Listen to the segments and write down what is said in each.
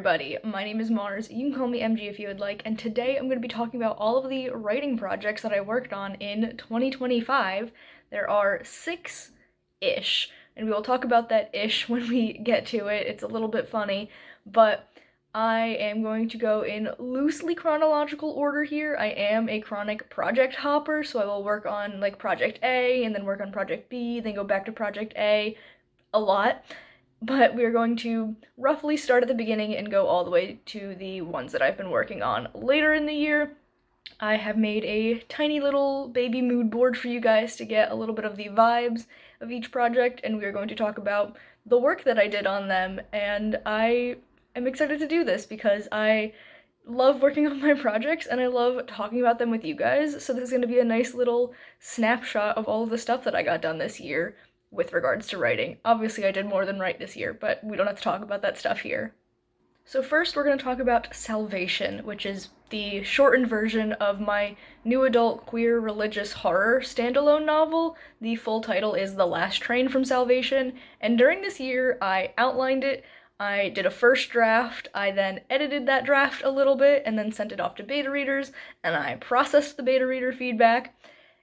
everybody, my name is Mars, you can call me MG if you would like, and today I'm going to be talking about all of the writing projects that I worked on in 2025. There are 6-ish, and we will talk about that ish when we get to it. It's a little bit funny, but I am going to go in loosely chronological order here. I am a chronic project hopper, so I will work on like project A, and then work on project B, then go back to project A a lot. But we're going to roughly start at the beginning and go all the way to the ones that I've been working on later in the year. I have made a tiny little baby mood board for you guys to get a little bit of the vibes of each project, and we're going to talk about the work that I did on them, and I am excited to do this because I love working on my projects and I love talking about them with you guys, so this is going to be a nice little snapshot of all of the stuff that I got done this year with regards to writing. Obviously, I did more than write this year, but we don't have to talk about that stuff here. So first, we're going to talk about Salvation, which is the shortened version of my new adult queer religious horror standalone novel. The full title is The Last Train from Salvation, and during this year, I outlined it. I did a first draft, I then edited that draft a little bit, and then sent it off to beta readers, and I processed the beta reader feedback,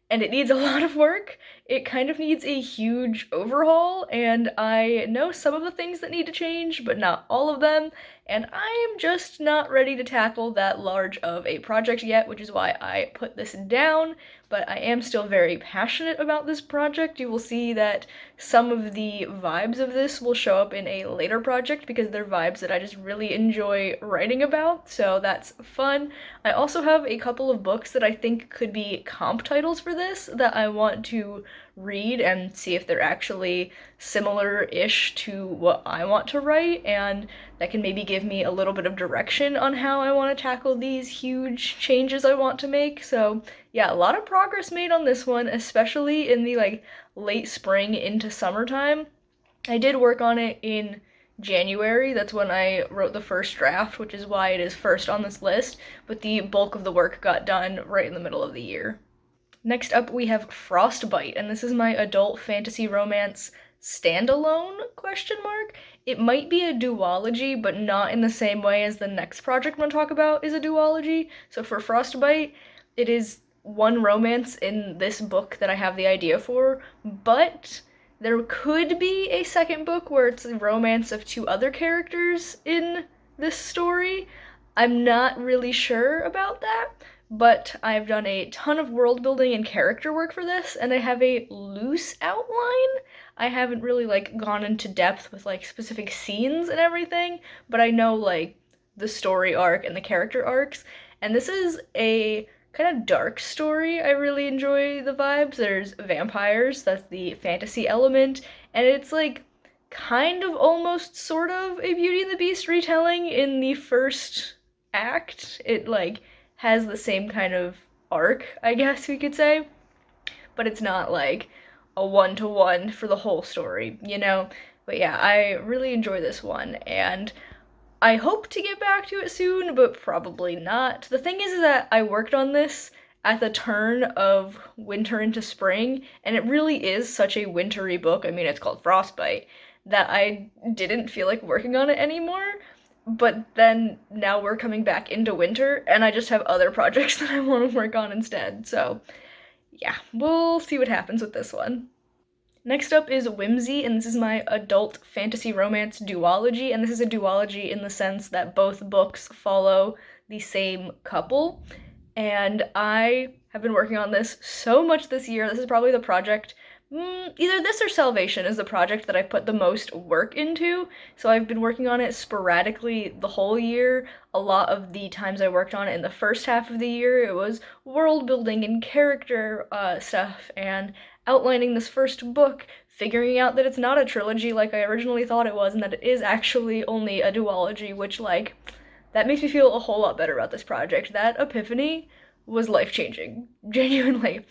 and it needs a lot of work. It kind of needs a huge overhaul, and I know some of the things that need to change, but not all of them, and I am just not ready to tackle that large of a project yet, which is why I put this down, but I am still very passionate about this project. You will see that some of the vibes of this will show up in a later project because they're vibes that I just really enjoy writing about, so that's fun. I also have a couple of books that I think could be comp titles for this that I want to read and see if they're actually similar-ish to what I want to write, and that can maybe give me a little bit of direction on how I want to tackle these huge changes I want to make. So yeah, a lot of progress made on this one, especially in the late spring into summertime. I did work on it in January. That's when I wrote the first draft, which is why it is first on this list, but the bulk of the work got done right in the middle of the year. Next up, we have Frostbite, and this is my adult fantasy romance standalone question mark. It might be a duology, but not in the same way as the next project I'm going to talk about is a duology. So for Frostbite, it is one romance in this book that I have the idea for, but there could be a second book where it's a romance of two other characters in this story. I'm not really sure about that, but I've done a ton of world building and character work for this, and I have a loose outline. I haven't really gone into depth with specific scenes and everything, but I know the story arc and the character arcs, and this is a kind of dark story. I really enjoy the vibes. There's vampires, that's the fantasy element, and it's kind of almost sort of a Beauty and the Beast retelling in the first act. It has the same kind of arc, I guess we could say, but it's not a one-to-one for the whole story, you know? But yeah, I really enjoy this one, and I hope to get back to it soon, but probably not. The thing is that I worked on this at the turn of winter into spring, and it really is such a wintry book. I mean, it's called Frostbite, that I didn't feel like working on it anymore. But then now we're coming back into winter, and I just have other projects that I want to work on instead. So yeah, we'll see what happens with this one. Next up is Whimsy, and this is my adult fantasy romance duology, and this is a duology in the sense that both books follow the same couple, and I have been working on this so much this year. This is probably the project, either this or Salvation is the project that I've put the most work into, so I've been working on it sporadically the whole year. A lot of the times I worked on it in the first half of the year, it was world building and character stuff, and outlining this first book, figuring out that it's not a trilogy like I originally thought it was, and that it is actually only a duology, which that makes me feel a whole lot better about this project. That epiphany was life-changing, genuinely.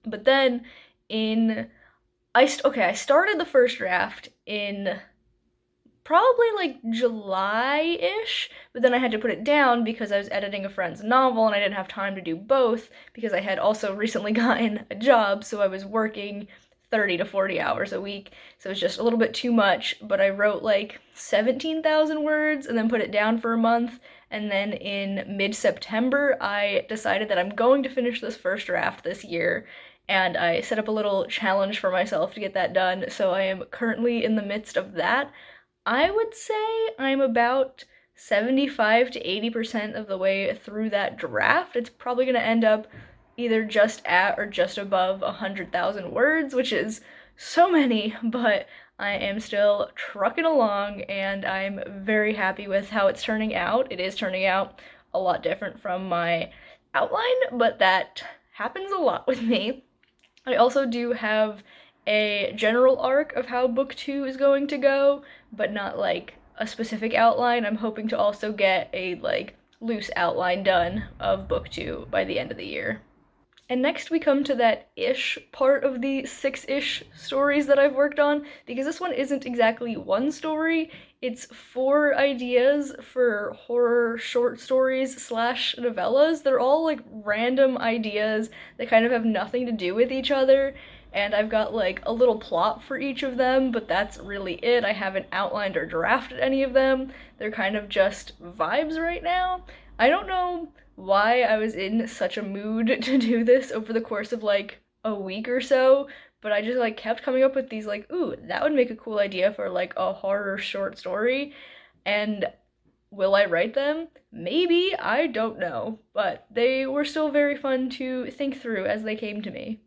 But then I started the first draft in probably July-ish, but then I had to put it down because I was editing a friend's novel and I didn't have time to do both because I had also recently gotten a job, so I was working 30 to 40 hours a week, so it's just a little bit too much, but I wrote like 17,000 words and then put it down for a month, and then in mid-September I decided that I'm going to finish this first draft this year, and I set up a little challenge for myself to get that done, so I am currently in the midst of that. I would say I'm about 75 to 80% of the way through that draft. It's probably going to end up either just at or just above 100,000 words, which is so many, but I am still trucking along and I'm very happy with how it's turning out. It is turning out a lot different from my outline, but that happens a lot with me. I also do have a general arc of how book 2 is going to go, but not like a specific outline. I'm hoping to also get a like loose outline done of book 2 by the end of the year. And next we come to that ish part of the 6-ish stories that I've worked on, because this one isn't exactly one story, it's 4 ideas for horror short stories slash novellas. They're all like random ideas that kind of have nothing to do with each other, and I've got like a little plot for each of them, but that's really it. I haven't outlined or drafted any of them. They're kind of just vibes right now. I don't know why I was in such a mood to do this over the course of like a week or so, but I just like kept coming up with these like, ooh, that would make a cool idea for like a horror short story. And will I write them? Maybe, I don't know, but they were still very fun to think through as they came to me.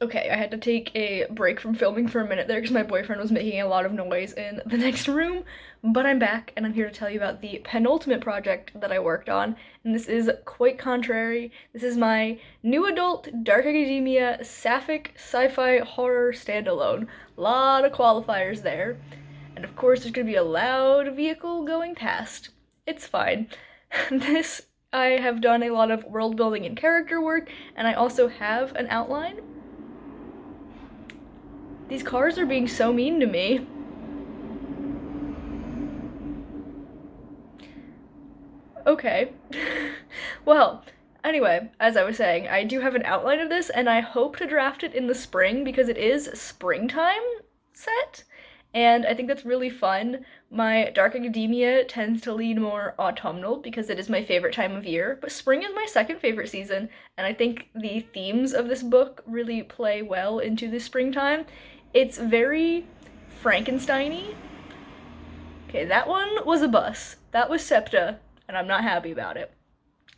Okay, I had to take a break from filming for a minute there because my boyfriend was making a lot of noise in the next room, but I'm back and I'm here to tell you about the penultimate project that I worked on, and this is quite contrary. This is my new adult dark academia sapphic sci-fi horror standalone. Lot of qualifiers there. And of course there's gonna be a loud vehicle going past. It's fine. This, I have done a lot of world building and character work, and I also have an outline. These cars are being so mean to me. Okay. Well, anyway, as I was saying, I do have an outline of this, and I hope to draft it in the spring because it is springtime set, and I think that's really fun. My Dark Academia tends to lean more autumnal because it is my favorite time of year, but spring is my second favorite season, and I think the themes of this book really play well into the springtime. It's very Frankenstein-y. Okay, that one was a bus. That was SEPTA, and I'm not happy about it.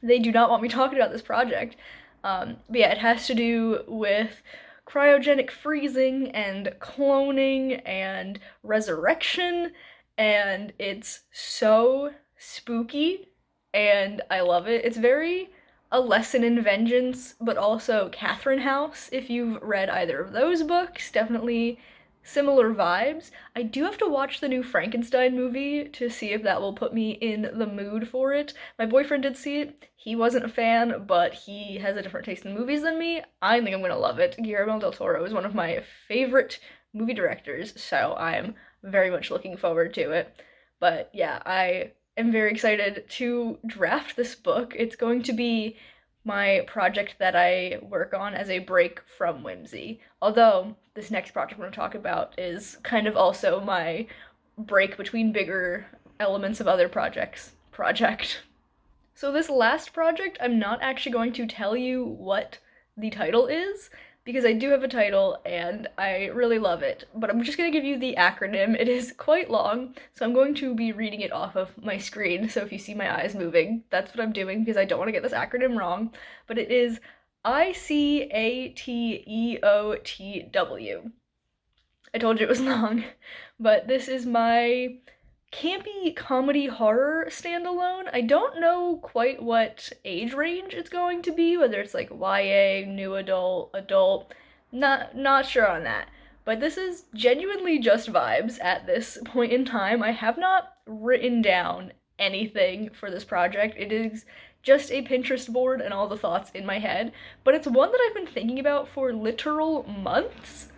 They do not want me talking about this project. But yeah, it has to do with cryogenic freezing and cloning and resurrection, and it's so spooky, and I love it. It's very A Lesson in Vengeance, but also Catherine House. If you've read either of those books, definitely similar vibes. I do have to watch the new Frankenstein movie to see if that will put me in the mood for it. My boyfriend did see it. He wasn't a fan, but he has a different taste in movies than me. I think I'm gonna love it. Guillermo del Toro is one of my favorite movie directors, so I'm very much looking forward to it. But yeah, I am very excited to draft this book. It's going to be my project that I work on as a break from whimsy. Although this next project I'm going to talk about is kind of also my break between bigger elements of other project. So this last project, I'm not actually going to tell you what the title is, because I do have a title and I really love it, but I'm just gonna give you the acronym. It is quite long, so I'm going to be reading it off of my screen, so if you see my eyes moving, that's what I'm doing because I don't want to get this acronym wrong, but it is ICATEOTW. I told you it was long, but this is my campy comedy horror standalone. I don't know quite what age range it's going to be, whether it's like YA, new adult, adult, not sure on that. But this is genuinely just vibes at this point in time. I have not written down anything for this project. It is just a Pinterest board and all the thoughts in my head, but it's one that I've been thinking about for literal months.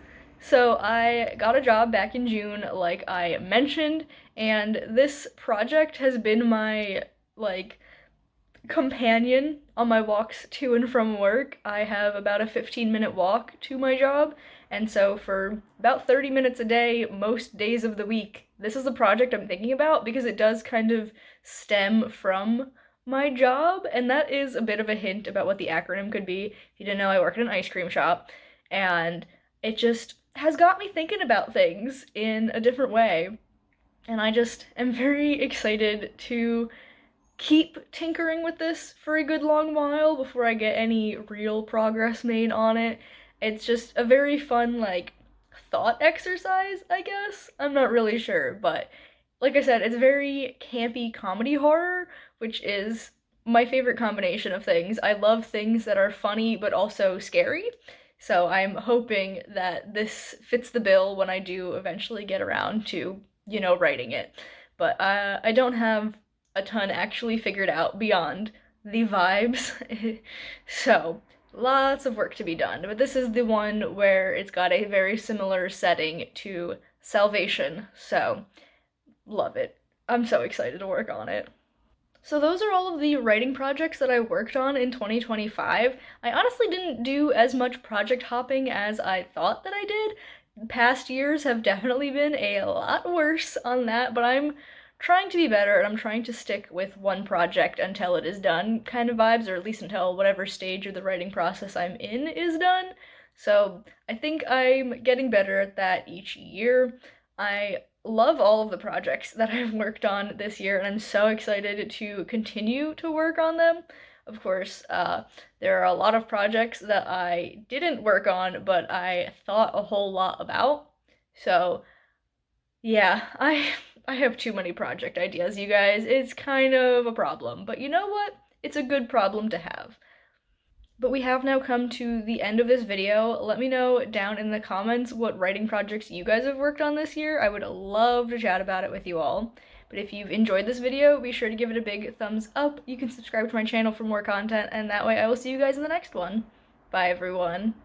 So I got a job back in June, like I mentioned, and this project has been my, like, companion on my walks to and from work. I have about a 15-minute walk to my job, and so for about 30 minutes a day, most days of the week, this is the project I'm thinking about because it does kind of stem from my job, and that is a bit of a hint about what the acronym could be. If you didn't know, I work in an ice cream shop, and it just has got me thinking about things in a different way. And I just am very excited to keep tinkering with this for a good long while before I get any real progress made on it. It's just a very fun, like, thought exercise, I guess. I'm not really sure, but like I said, it's very campy comedy horror, which is my favorite combination of things. I love things that are funny but also scary. So I'm hoping that this fits the bill when I do eventually get around to, writing it. But I don't have a ton actually figured out beyond the vibes. So, lots of work to be done. But this is the one where it's got a very similar setting to Salvation. So, love it. I'm so excited to work on it. So those are all of the writing projects that I worked on in 2025. I honestly didn't do as much project hopping as I thought that I did. Past years have definitely been a lot worse on that, but I'm trying to be better and I'm trying to stick with one project until it is done kind of vibes, or at least until whatever stage of the writing process I'm in is done. So I think I'm getting better at that each year. I love all of the projects that I've worked on this year, and I'm so excited to continue to work on them. Of course, there are a lot of projects that I didn't work on, but I thought a whole lot about. So, yeah, I have too many project ideas, you guys. It's kind of a problem, but you know what? It's a good problem to have. But we have now come to the end of this video. Let me know down in the comments what writing projects you guys have worked on this year. I would love to chat about it with you all. But if you've enjoyed this video, be sure to give it a big thumbs up. You can subscribe to my channel for more content, and that way I will see you guys in the next one. Bye, everyone.